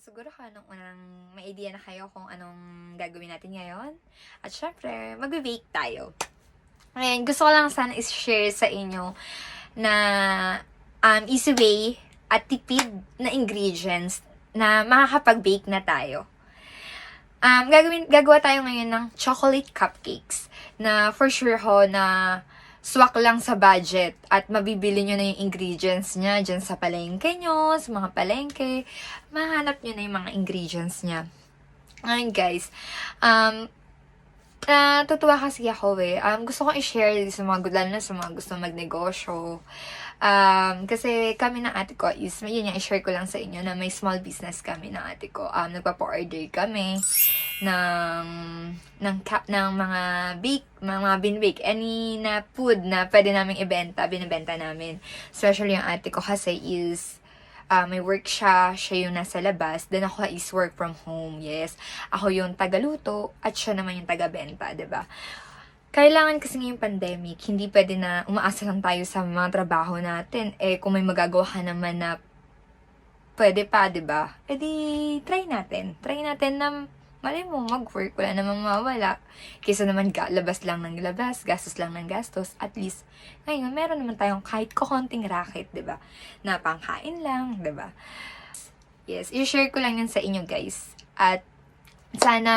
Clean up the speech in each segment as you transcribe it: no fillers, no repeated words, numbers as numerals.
siguro anong unang may idea na kayo kung anong gagawin natin ngayon. At syempre, magbe-bake tayo. Ngayon, gusto ko lang sana is-share sa inyo na easy way at tipid na ingredients na makakapag-bake na tayo. Gagawa tayo ngayon ng chocolate cupcakes na for sure ho na swak lang sa budget at mabibili nyo na yung ingredients niya dyan sa palengke nyo, sa mga palengke. Mahanap nyo na yung mga ingredients niya. Ngayon guys, natutuwa kasi ako gusto ko i-share sa mga lalo na sa mga gusto magnegosyo. Kasi kami ng ate ko is, yun yung i-share ko lang sa inyo na may small business kami ng ate ko. Nagpapa-order kami ng mga bin-bake, any na food na pwede naming binibenta namin. Especially yung ate ko kasi is, may work siya yung nasa labas, then ako is work from home, yes. Ako yung tagaluto, at siya naman yung taga-benta, diba? Kailangan kasi ngayong pandemic, hindi pwede na umaasa lang tayo sa mga trabaho natin. Kung may magagawa ka naman na pwede pa, diba? Di, try natin. Try natin na, malay mo, mag-work, wala namang mawala. Kaysa naman labas lang ng labas, gastos lang ng gastos. At least, ngayon, meron naman tayong kahit konting racket, diba? Na pangkain lang, diba? Yes, i-share ko lang yan sa inyo, guys. At sana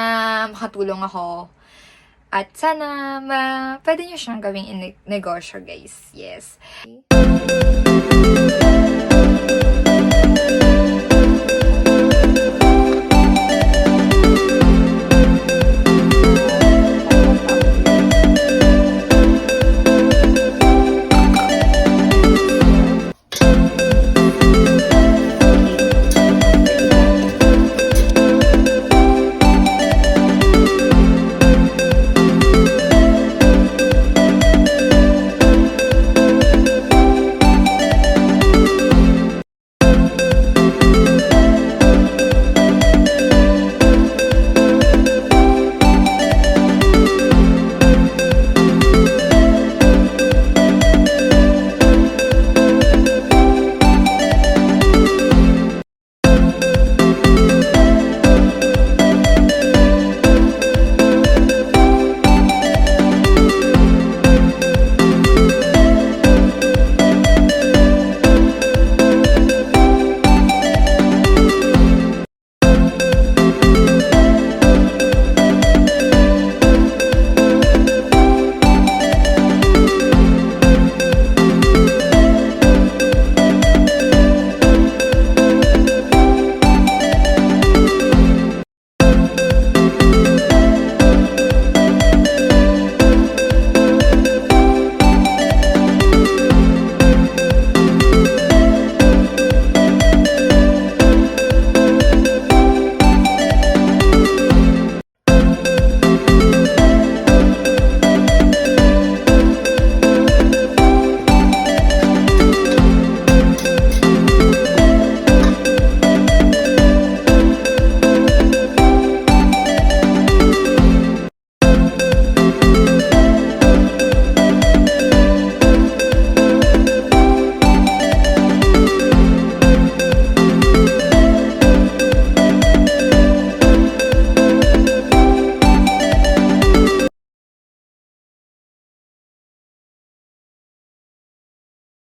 makatulong ako. At sana pwede nyo siyang gawing negosyo, guys. Yes.